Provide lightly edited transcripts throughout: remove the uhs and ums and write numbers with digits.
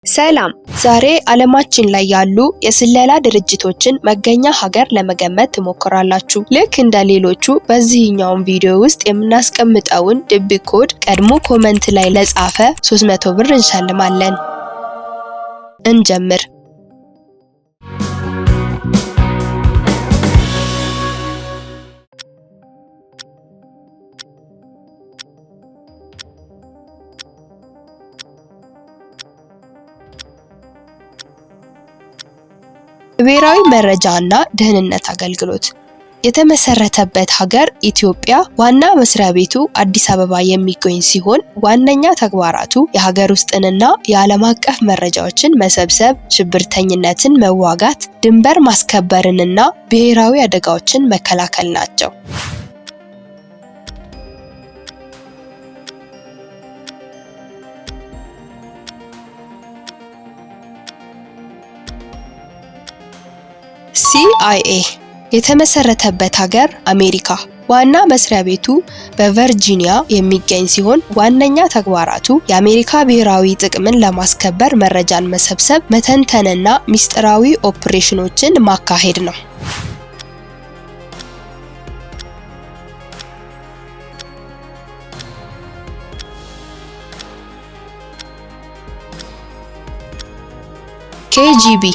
ሰላም ዛሬ ዓለማችን ላይ ያሉ የስለላ ድርጅቶችን መገኛ ሀገር ለመገመት ትሞክራላችሁ። ልክ እንደ ሌሎቹ በዚህኛው ቪዲዮ ውስጥ የምናስቀምጠውን ድብቅ ኮድ ቀድሞ ኮመንት ላይ ለጻፈ 300 ብር እንሸልማለን። እንጀምር። ብሔራዊ መረጃና ደህንነት አገልግሎት የተመሰረተበት ሀገር ኢትዮጵያ፣ ዋና መስሪያ ቤቱ አዲስ አበባ የሚገኝ ሲሆን ዋነኛ ተግባራቱ የሀገር ውስጥንና የዓለም አቀፍ መረጃዎችን መሰብሰብ፣ ሽብርተኝነትን መዋጋት፣ ድንበር ማስከበርንና ብሔራዊ አደጋዎችን መከላከል ናቸው። CIA የተመሰረተበት ሀገር አሜሪካ፣ ዋና መስሪያ ቤቱ በቨርጂኒያ የሚገኝ ሲሆን ዋነኛ ተግባራቱ የአሜሪካ ብሔራዊ ጥቅምን ለማስከበር መረጃን መሰብሰብ፣ መተንተንና ሚስጥራዊ ኦፕሬሽኖችን ማካሄድ ነው። KGB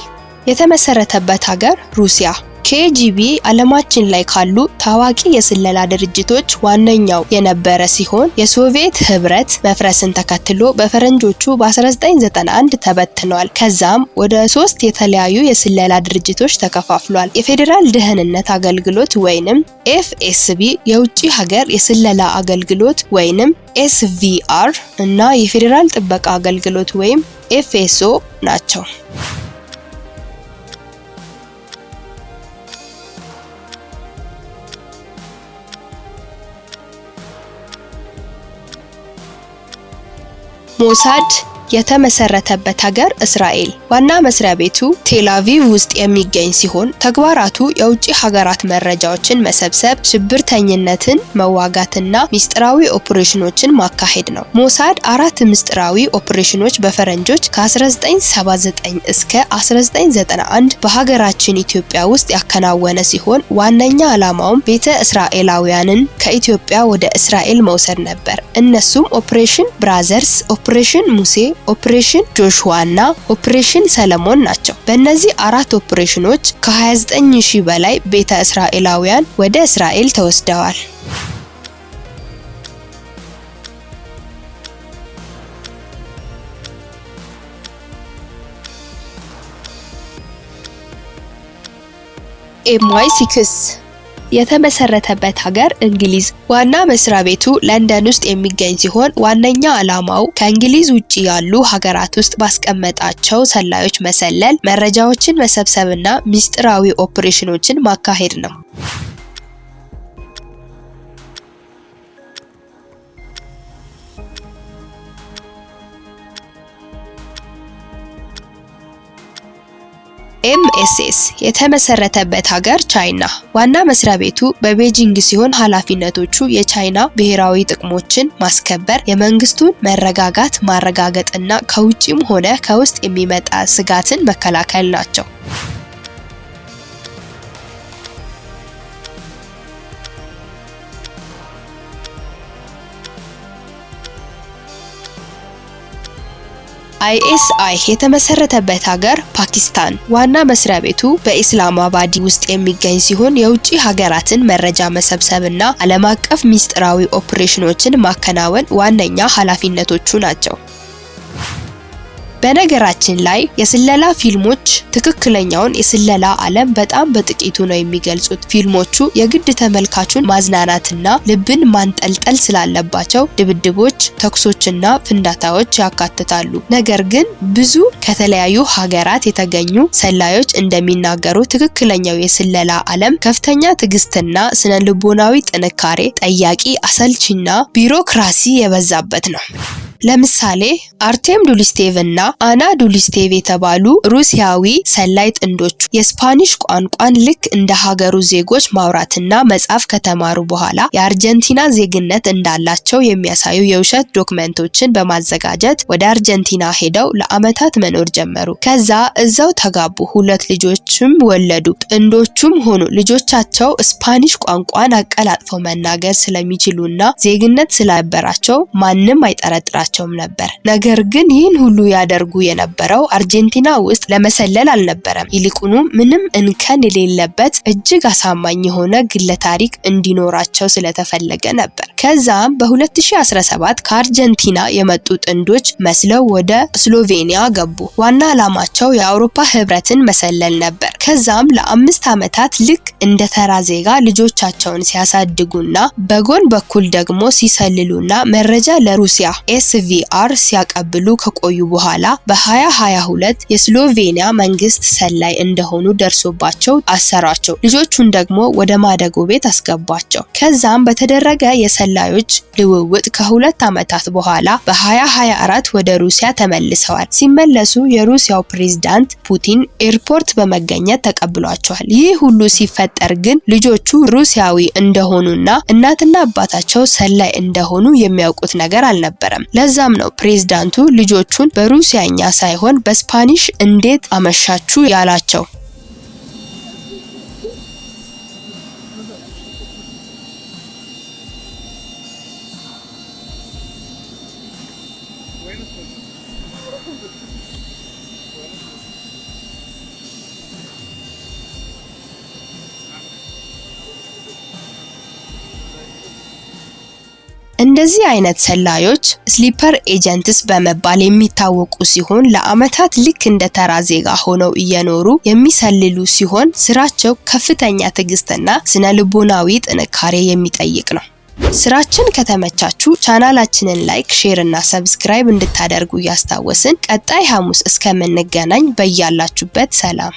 የተመሰረተበት ሀገር ሩሲያ። KGB ዓለማችን ላይ ካሉ ታዋቂ የስለላ ድርጅቶች ዋነኛው የነበረ ሲሆን የሶቪየት ህብረት መፍረስን ተከትሎ በፈረንጆቹ በ1991 ተበትኗል። ከዛም ወደ 3 የተለያዩ የስለላ ድርጅቶች ተከፋፍሏል። የፌዴራል ደህንነት አገልግሎት ወይንም FSB፣ የውጭ ሀገር የስለላ አገልግሎት ወይንም SVR እና የፌዴራል ጥበቃ አገልግሎት ወይም FSO ናቸው። ሞሳድ የተመሰረተበት ሀገር እስራኤል፣ ዋና መስሪያ ቤቱ ቴል አቪቭ ውስጥ የሚገኝ ሲሆን ተግባራቱ የውጭ ሀገራት መረጃዎችን መሰብሰብ፣ ሽብርተኝነትን መዋጋትና ሚስጥራዊ ኦፕሬሽኖችን ማካሄድ ነው። ሞሳድ 4 ሚስጥራዊ ኦፕሬሽኖች በፈረንጆች ከ1979 እስከ 1991 በሀገራችን ኢትዮጵያ ውስጥ ያከናወነ ሲሆን ዋነኛ ዓላማውም ቤተ እስራኤላውያንን ከኢትዮጵያ ወደ እስራኤል መውሰድ ነበር። እነሱም ኦፕሬሽን ብራዘርስ፣ ኦፕሬሽን ሙሴ፣ ኦፕሬሽን ጆሹዋ እና ኦፕሬሽን ሰለሞን ናቸው። በእነዚህ 4 ኦፕሬሽኖች ከ29000 በላይ ቤተ እስራኤላውያን ወደ እስራኤል ተወስደዋል። MI6 የተመሰረተበት ሀገር እንግሊዝ፣ ዋና መስሪያ ቤቱ ለንደን ውስጥ የሚገኝ ሲሆን ዋነኛ ዓላማው ከእንግሊዝ ውጪ ያሉ ሀገራት ውስጥ ባስቀመጣቸው ሰላዮች መሰለል፣ መረጃዎችን መሰብሰብና ሚስጥራዊ ኦፕሬሽኖችን ማካሄድ ነው። MSS የተመሰረተበት ሀገር ቻይና፣ ዋና መስሪያ ቤቱ በቤጂንግ ሲሆን ኃላፊነቶቹ የቻይና ብሔራዊ ጥቅሞችን ማስከበር፣ የመንግስቱን መረጋጋት ማረጋገጥና ከውጪም ሆነ ከውስጥ የሚመጣ ስጋትን መከላከል ናቸው። ISI የተመሰረተበት ሀገር ፓኪስታን፣ ዋና መስሪያ ቤቱ በኢስላማባድ ውስጥ የሚገኝ ሲሆን የውጭ ሀገራትን መረጃ መሰብሰብና ዓለም አቀፍ ሚስጥራዊ ኦፕሬሽኖችን ማከናወን ዋነኛ ኃላፊነቶቹ ናቸው። በነገራችን ላይ የስለላ ፊልሞች ትክክለኛውን የስለላ ዓለም በጣም በጥቂቱ ነው የሚገልጹት። ፊልሞቹ የግድ ተመልካቹን ማዝናናትና ልብን ማንጠልጠል ስላለባቸው ድብድቦች፣ ተኩሶችና ፍንዳታዎች ያካትታሉ። ነገር ግን ብዙ ከተለያዩ ሀገራት የተገኙ ሰላዮች እንደሚናገሩ ትክክለኛው የስለላ ዓለም ከፍተኛ ትዕግስትና ስነልቦናዊ ጥንካሬ ጠያቂ፣ አሰልቺና ቢሮክራሲ የበዛበት ነው። ለምሳሌ አርቴም ዱሊስቴቭ እና አና ዱሊስቴቭ የተባሉ ሩሲያዊ ሰላይ ጥንዶች የስፓኒሽ ቋንቋን ልክ እንደ ሀገሩ ዜጎች ማውራትና መጻፍ ከተማሩ በኋላ የአርጀንቲና ዜግነት እንዳላቸው የሚያሳዩ የውሸት ዶክመንቶችን በማዘጋጀት ወደ አርጀንቲና ሄደው ለዓመታት መኖር ጀመሩ። ከዛ እዛው ተጋቡ፣ 2 ልጆችም ወለዱ። ጥንዶቹም ሆኑ ልጆቻቸው ስፓኒሽ ቋንቋን አቀላጥፈው መናገር ስለሚችሉና ዜግነት ስላበራቸው ማንም አይጠረጥራቸውም ነበር። ነገር ግን ይህን ሁሉ ያደርጉ የነበረው አርጀንቲና ውስጥ ለመሰለል አልነበረም። ይልቁኑ ምንም እንከን የሌለበት እጅግ አሳማኝ የሆነ ግለ ታሪክ እንዲኖራቸው ስለተፈለገ ነበር። ከዛም በ2017 ከአርጀንቲና የመጡ ጥንዶች መስለው ወደ ስሎቬኒያ ገቡ። ዋና ዓላማቸው የአውሮፓ ህብረትን መሰለል ነበር። ከዛም ለ5 ዓመታት ልክ እንደ ተራ ዜጋ ልጆቻቸውን ሲያሳድጉና በጎን በኩል ደግሞ ሲሰልሉና መረጃ ለሩሲያ ኤስቪአር ሲያቀብሉ ከቆዩ በኋላ በ2022 የስሎቬኒያ መንግስት ሰላይ እንደሆኑ ደርሶባቸው አሰራቸው። ልጆቹን ደግሞ ወደ ማደጎ ቤት አስገቧቸው። ከዛም በተደረገ የሰላዮች ልውውጥ ከ2 ዓመታት በኋላ በ2024 ወደ ሩሲያ ተመልሰዋል። ሲመለሱ የሩሲያው ፕሬዝዳንት ፑቲን ኤርፖርት በመገኘት ተቀብሏቸዋል። ይህ ሁሉ ሲፈጠር ግን ልጆቹ ሩሲያዊ እንደሆኑና እናትና አባታቸው ሰላይ እንደሆኑ የሚያውቁት ነገር አልነበረም። ለዛም ነው ፕሬዝዳንቱ ልጆቹን በሩሲያኛ ሳይሆን በስፓኒሽ እንዴት አመሻችሁ ያላቸው። እንደዚህ አይነት ሰላዮች ስሊፐር ኤጀንትስ በመባል የሚታወቁ ሲሆን ለዓመታት ልክ እንደ ተራ ዜጋ ሆነው እየኖሩ የሚሰልሉ ሲሆን ስራቸው ከፍተኛ ትዕግስትና ስነልቦናዊ ጥንካሬ የሚጠይቅ ነው። ስራችን ከተመቻችሁ ቻናላችንን ላይክ፣ ሼር እና ሰብስክራይብ እንድታደርጉ እያስታወስን ቀጣይ ሐሙስ እስከምንገናኝ በያላችሁበት ሰላም